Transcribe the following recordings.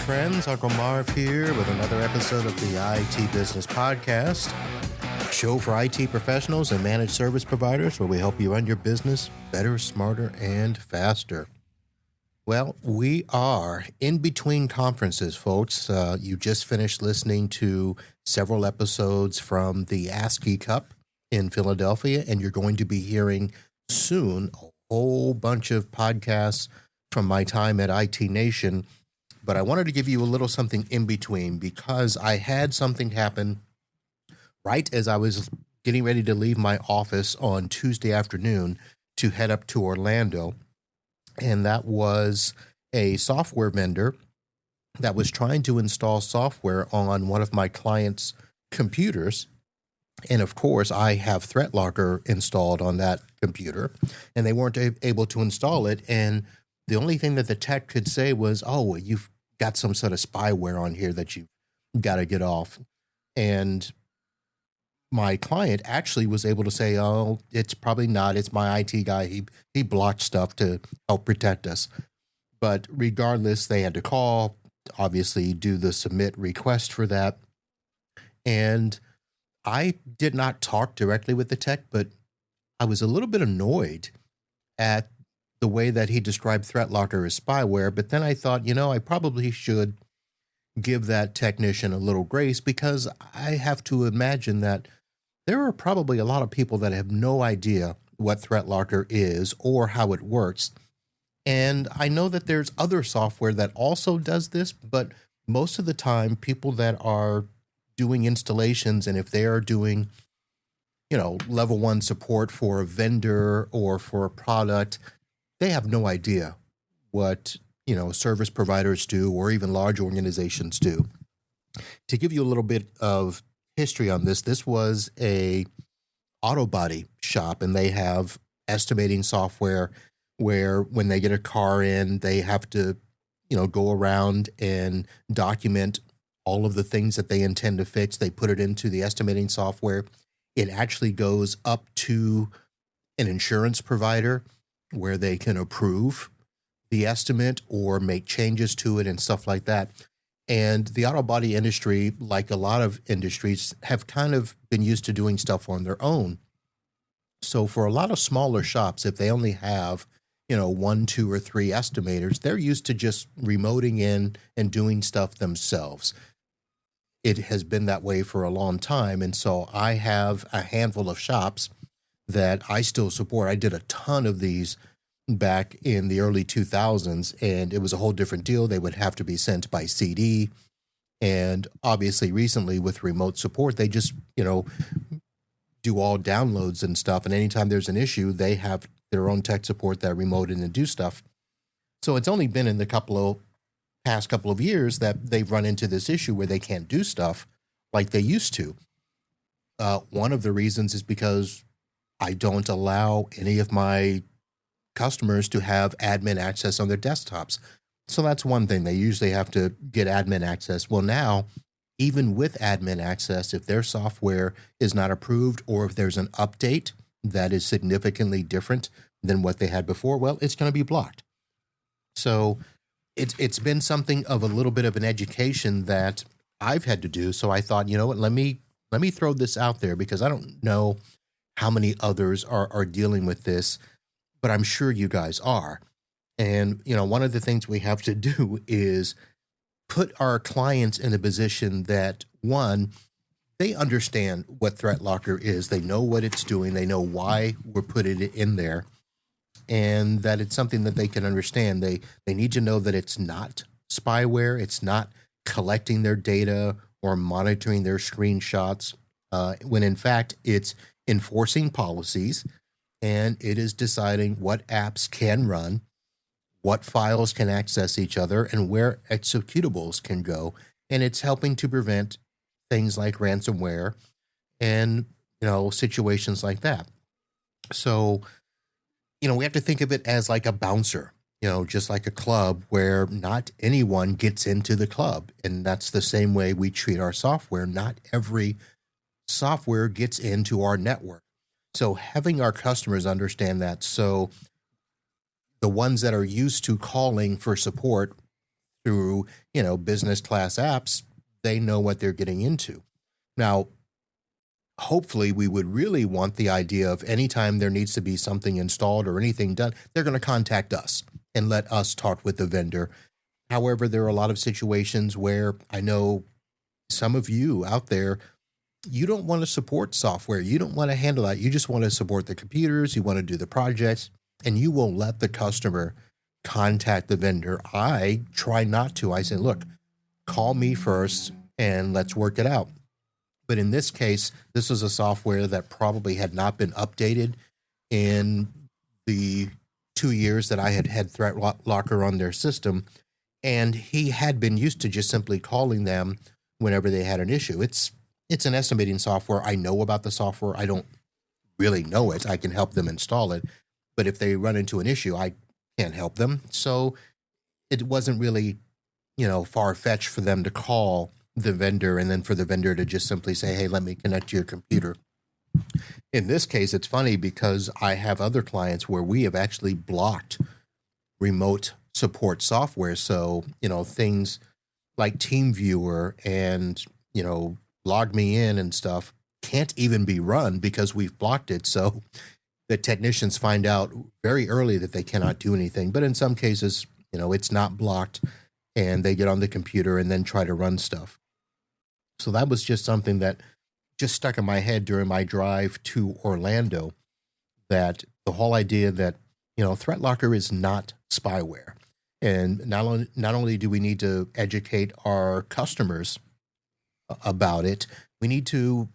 friends. Uncle Marv here with another episode of the IT Business Podcast, a show for IT professionals and managed service providers where we help you run your business better, smarter, and faster. Well, we are in between conferences, folks. You just finished listening to several episodes from the ASCII Cup in Philadelphia, and you're going to be hearing soon a whole bunch of podcasts from my time at IT Nation. But I wanted to give you a little something in between because I had something happen right as I was getting ready to leave my office on Tuesday afternoon to head up to Orlando. And that was a software vendor that was trying to install software on one of my clients' computers. And of course, I have ThreatLocker installed on that computer, and they weren't able to install it. And the only thing that the tech could say was, "Oh, you've got some sort of spyware on here that you've got to get off." And my client actually was able to say, "Oh, it's probably not. It's my IT guy. He blocked stuff to help protect us." But regardless, they had to call, obviously do the submit request for that. And I did not talk directly with the tech, but I was a little bit annoyed at the way that he described ThreatLocker as spyware. But then I thought, I probably should give that technician a little grace because I have to imagine that there are probably a lot of people that have no idea what ThreatLocker is or how it works. And I know that there's other software that also does this, but most of the time people that are doing installations, and if they are doing, level 1 support for a vendor or for a product, they have no idea what, service providers do or even large organizations do. To give you a little bit of history on this, this was a auto body shop, and they have estimating software where when they get a car in, they have to, go around and document all of the things that they intend to fix. They put it into the estimating software. It actually goes up to an insurance provider where they can approve the estimate or make changes to it and stuff like that. And the auto body industry, like a lot of industries, have kind of been used to doing stuff on their own. So for a lot of smaller shops, if they only have, 1, 2, or 3 estimators, they're used to just remoting in and doing stuff themselves. It has been that way for a long time. And so I have a handful of shops that I still support. I did a ton of these back in the early 2000s, and it was a whole different deal. They would have to be sent by CD. And obviously recently with remote support, they just, do all downloads and stuff. And anytime there's an issue, they have their own tech support that remote in and do stuff. So it's only been in the past couple of years that they've run into this issue where they can't do stuff like they used to. One of the reasons is because I don't allow any of my customers to have admin access on their desktops. So that's one thing. They usually have to get admin access. Well, now, even with admin access, if their software is not approved or if there's an update that is significantly different than what they had before, well, it's going to be blocked. So it's been something of a little bit of an education that I've had to do. So I thought, what, let me throw this out there because I don't know how many others are dealing with this, but I'm sure you guys are. And, one of the things we have to do is put our clients in a position that, one, they understand what ThreatLocker is. They know what it's doing. They know why we're putting it in there, and that it's something that they can understand. They need to know that it's not spyware. It's not collecting their data or monitoring their screenshots, when in fact it's enforcing policies, and it is deciding what apps can run, what files can access each other, and where executables can go. And it's helping to prevent things like ransomware and, situations like that. So, we have to think of it as like a bouncer, just like a club where not anyone gets into the club. And that's the same way we treat our software. Not every software gets into our network. So having our customers understand that. So the ones that are used to calling for support through, business class apps, they know what they're getting into. Now, hopefully we would really want the idea of anytime there needs to be something installed or anything done, they're going to contact us and let us talk with the vendor. However, there are a lot of situations where I know some of you out there, you don't want to support software. You don't want to handle that. You just want to support the computers. You want to do the projects, and you will let the customer contact the vendor. I try not to. I say, look, call me first and let's work it out. But in this case, this is a software that probably had not been updated in the 2 years that I had ThreatLocker on their system. And he had been used to just simply calling them whenever they had an issue. It's an estimating software. I know about the software. I don't really know it. I can help them install it. But if they run into an issue, I can't help them. So it wasn't really, far-fetched for them to call the vendor and then for the vendor to just simply say, hey, let me connect to your computer. In this case, it's funny because I have other clients where we have actually blocked remote support software. So, things like TeamViewer and, Log Me In and stuff can't even be run because we've blocked it. So the technicians find out very early that they cannot do anything. But in some cases, it's not blocked and they get on the computer and then try to run stuff. So that was just something that just stuck in my head during my drive to Orlando, that the whole idea that, ThreatLocker is not spyware. And not only do we need to educate our customers about it, we need to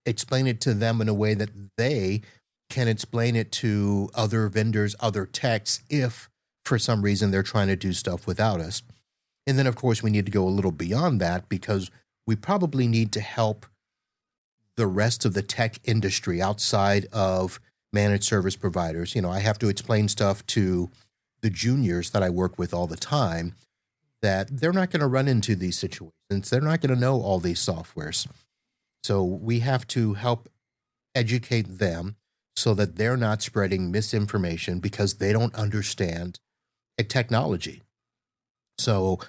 explain it to them in a way that they can explain it to other vendors, other techs, if for some reason they're trying to do stuff without us. And then, of course, we need to go a little beyond that because we probably need to help the rest of the tech industry outside of managed service providers. I have to explain stuff to the juniors that I work with all the time that they're not going to run into these situations. They're not going to know all these softwares. So we have to help educate them so that they're not spreading misinformation because they don't understand technology. So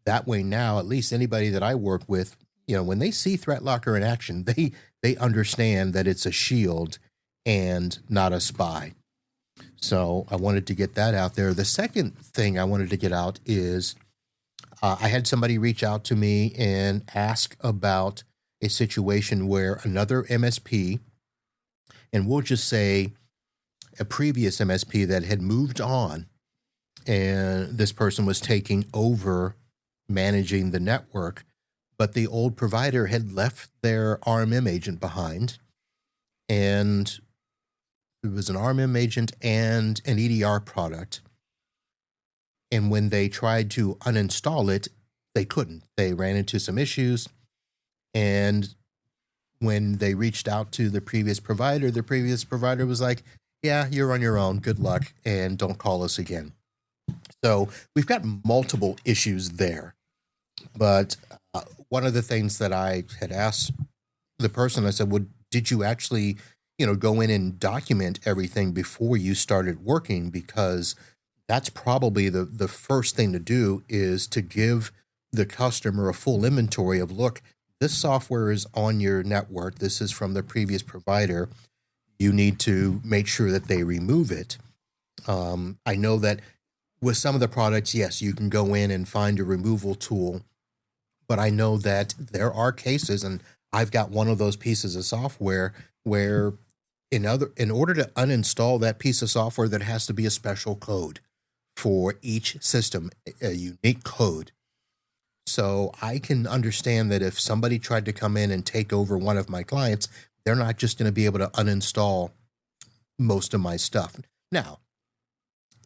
that way now, at least anybody that I work with, when they see ThreatLocker in action, they understand that it's a shield and not a spy. So I wanted to get that out there. The second thing I wanted to get out is I had somebody reach out to me and ask about a situation where another MSP, and we'll just say a previous MSP that had moved on, and this person was taking over managing the network, but the old provider had left their RMM agent behind, and it was an RMM agent and an EDR product. And when they tried to uninstall it, they couldn't. They ran into some issues. And when they reached out to the previous provider was like, yeah, you're on your own. Good luck. And don't call us again. So we've got multiple issues there. But one of the things that I had asked the person, I said, well, did you actually, go in and document everything before you started working? Because that's probably the first thing to do, is to give the customer a full inventory of, look, this software is on your network. This is from the previous provider. You need to make sure that they remove it. I know that with some of the products, yes, you can go in and find a removal tool, but I know that there are cases, and I've got one of those pieces of software where in order to uninstall that piece of software, there has to be a special code for each system, a unique code. So I can understand that if somebody tried to come in and take over one of my clients, they're not just going to be able to uninstall most of my stuff. Now,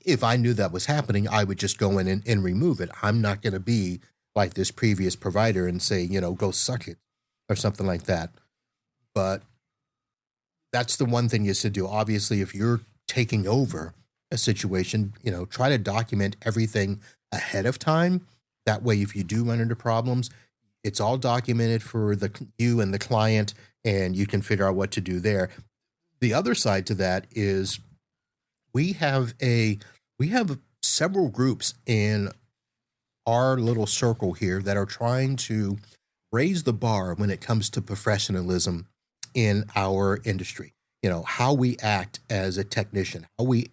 if I knew that was happening, I would just go in and remove it. I'm not going to be like this previous provider and say, go suck it or something like that. But that's the one thing you should do. Obviously, if you're taking over a situation, try to document everything ahead of time. That way, if you do run into problems, it's all documented for you and the client, and you can figure out what to do there. The other side to that is we have several groups in our little circle here that are trying to raise the bar when it comes to professionalism in our industry. You know, how we act as a technician, how we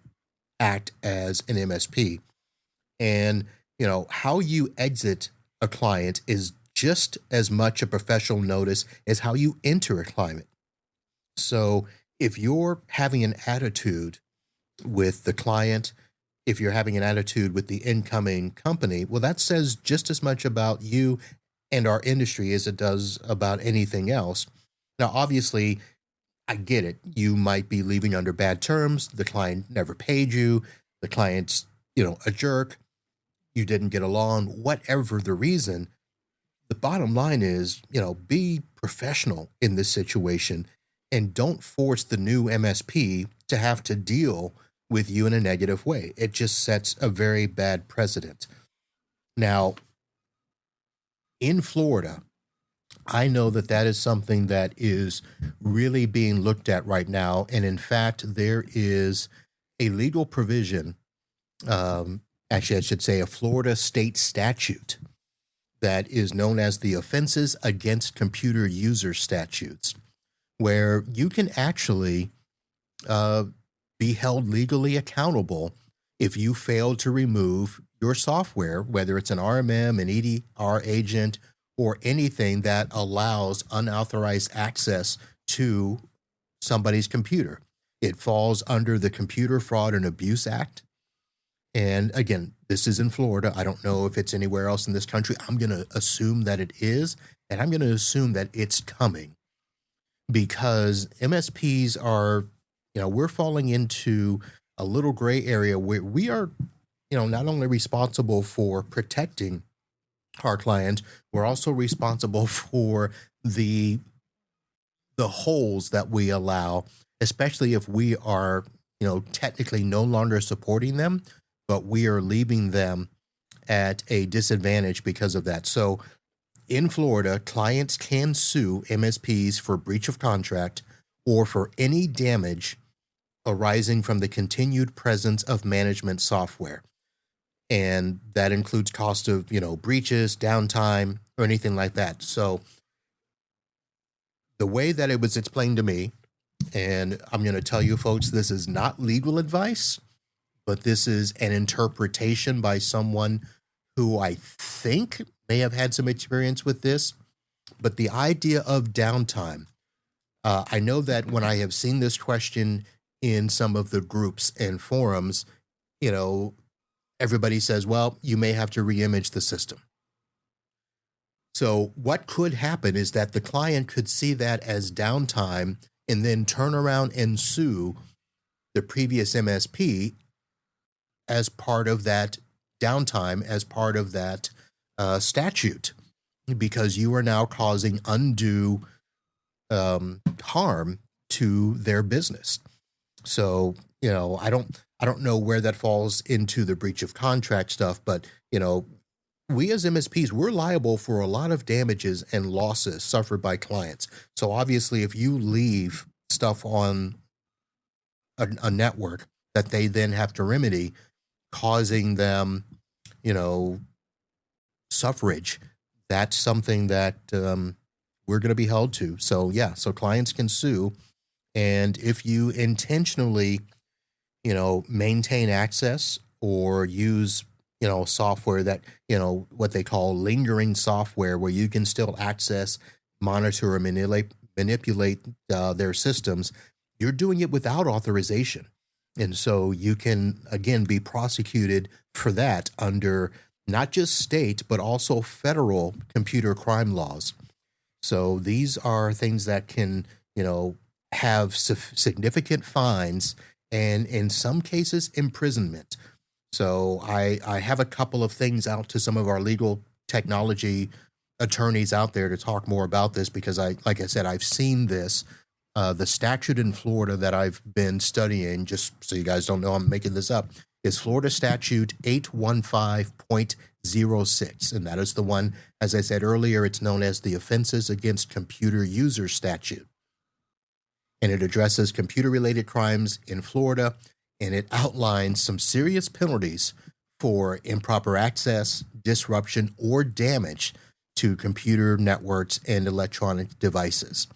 act as an MSP, and, you know, how you exit a client is just as much a professional notice as how you enter a client. So if you're having an attitude with the client, if you're having an attitude with the incoming company, well, that says just as much about you and our industry as it does about anything else. Now, obviously, I get it. You might be leaving under bad terms. The client never paid you. The client's, a jerk. You didn't get along, whatever the reason. The bottom line is, be professional in this situation and don't force the new MSP to have to deal with you in a negative way. It just sets a very bad precedent. Now, in Florida, I know that is something that is really being looked at right now. And in fact, there is a legal provision, actually, I should say a Florida state statute that is known as the Offenses Against Computer User Statutes, where you can actually be held legally accountable if you fail to remove your software, whether it's an RMM, an EDR agent, or anything that allows unauthorized access to somebody's computer. It falls under the Computer Fraud and Abuse Act. And again, this is in Florida. I don't know if it's anywhere else in this country. I'm going to assume that it is, and I'm going to assume that it's coming because MSPs are, we're falling into a little gray area where we are, not only responsible for protecting our clients, we're also responsible for the holes that we allow, especially if we are, technically no longer supporting them, but we are leaving them at a disadvantage because of that. So in Florida, clients can sue MSPs for breach of contract or for any damage arising from the continued presence of management software. And that includes cost of, breaches, downtime, or anything like that. So the way that it was explained to me, and I'm going to tell you folks, this is not legal advice, but this is an interpretation by someone who I think may have had some experience with this. But the idea of downtime, I know that when I have seen this question in some of the groups and forums, everybody says, well, you may have to reimage the system. So what could happen is that the client could see that as downtime and then turn around and sue the previous MSP as part of that downtime, as part of that statute, because you are now causing undue harm to their business. So, I don't know where that falls into the breach of contract stuff, but, we as MSPs, we're liable for a lot of damages and losses suffered by clients. So obviously, if you leave stuff on a network that they then have to remedy, causing them, suffrage, that's something that we're going to be held to. So yeah, so clients can sue. And if you intentionally, maintain access or use, software that, what they call lingering software, where you can still access, monitor, or manipulate their systems, you're doing it without authorization. And so you can, again, be prosecuted for that under not just state, but also federal computer crime laws. So these are things that can, have significant fines and in some cases imprisonment. So I have a couple of things out to some of our legal technology attorneys out there to talk more about this because like I said, I've seen this. The statute in Florida that I've been studying, just so you guys don't know I'm making this up, is Florida Statute 815.06. And that is the one, as I said earlier, it's known as the Offenses Against Computer User Statute. And it addresses computer-related crimes in Florida, and it outlines some serious penalties for improper access, disruption, or damage to computer networks and electronic devices.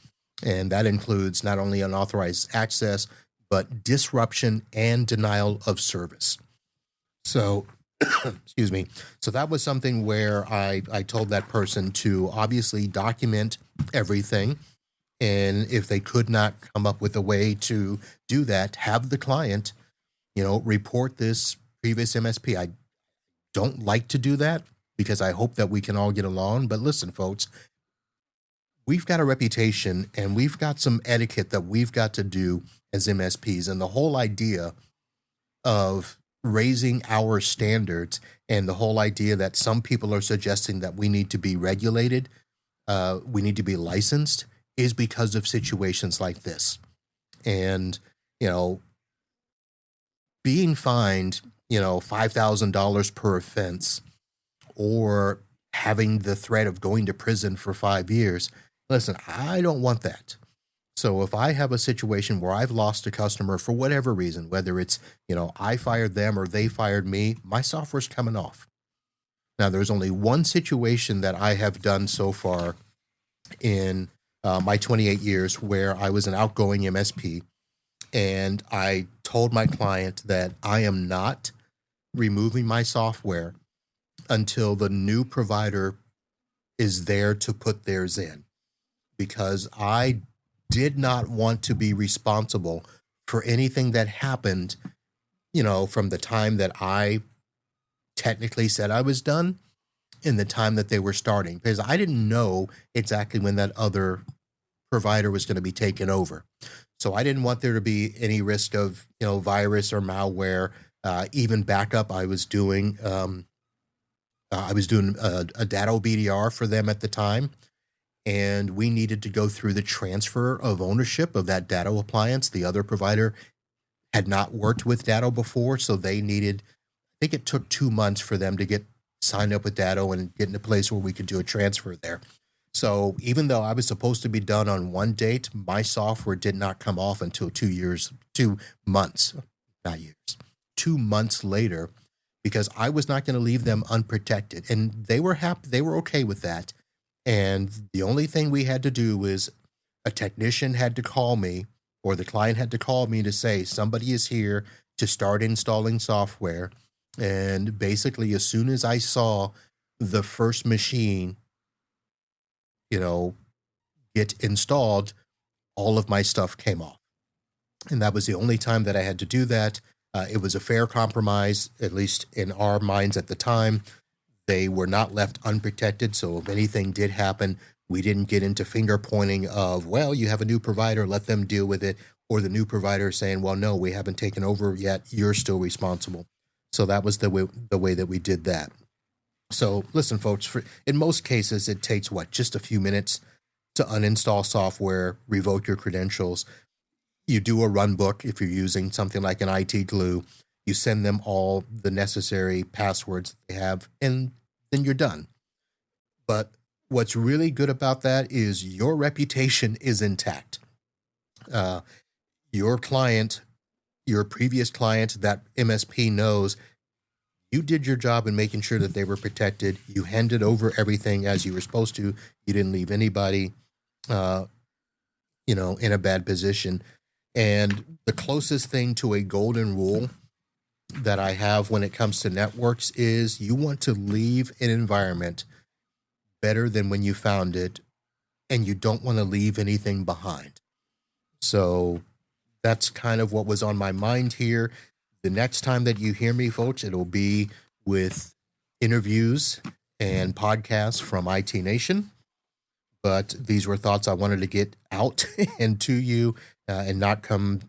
And that includes not only unauthorized access, but disruption and denial of service. So, excuse me. So that was something where I told that person to obviously document everything. And if they could not come up with a way to do that, have the client, report this previous MSP. I don't like to do that because I hope that we can all get along. But listen, folks, we've got a reputation and we've got some etiquette that we've got to do as MSPs. And the whole idea of raising our standards and the whole idea that some people are suggesting that we need to be regulated, we need to be licensed, is because of situations like this. And, being fined, $5,000 per offense, or having the threat of going to prison for 5 years, listen, I don't want that. So if I have a situation where I've lost a customer for whatever reason, whether it's, I fired them or they fired me, my software's coming off. Now, there's only one situation that I have done so far in my 28 years where I was an outgoing MSP, and I told my client that I am not removing my software until the new provider is there to put theirs in, because I did not want to be responsible for anything that happened, from the time that I technically said I was done in the time that they were starting, because I didn't know exactly when that other provider was going to be taken over. So I didn't want there to be any risk of, virus or malware, even backup. I was doing a Datto BDR for them at the time, and we needed to go through the transfer of ownership of that Datto appliance. The other provider had not worked with Datto before, so they needed, I think it took 2 months for them to get signed up with Datto and get in a place where we could do a transfer there. So even though I was supposed to be done on one date, my software did not come off until 2 months, not years, 2 months later, because I was not going to leave them unprotected. And they were happy, they were okay with that. And the only thing we had to do was a technician had to call me, or the client had to call me to say somebody is here to start installing software. And basically, as soon as I saw the first machine, get installed, all of my stuff came off. And that was the only time that I had to do that. It was a fair compromise, at least in our minds at the time. They were not left unprotected. So if anything did happen, we didn't get into finger pointing of, well, you have a new provider, let them deal with it. Or the new provider saying, well, no, we haven't taken over yet. You're still responsible. So that was the way that we did that. So listen, folks, in most cases, it takes just a few minutes to uninstall software, revoke your credentials. You do a run book if you're using something like an IT glue. You send them all the necessary passwords they have, and then you're done. But what's really good about that is your reputation is intact. Your client, your previous client, that MSP knows you did your job in making sure that they were protected. You handed over everything as you were supposed to. You didn't leave anybody, in a bad position. And the closest thing to a golden rule that I have when it comes to networks is you want to leave an environment better than when you found it, and you don't want to leave anything behind. So that's kind of what was on my mind here. The next time that you hear me, folks, it'll be with interviews and podcasts from IT Nation. But these were thoughts I wanted to get out and to you, and not come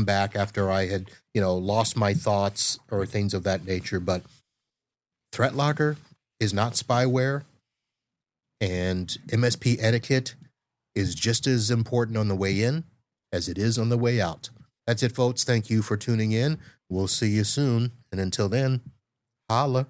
back after I had, lost my thoughts or things of that nature. But ThreatLocker is not spyware, and MSP etiquette is just as important on the way in as it is on the way out. That's it, folks. Thank you for tuning in. We'll see you soon. And until then, holla.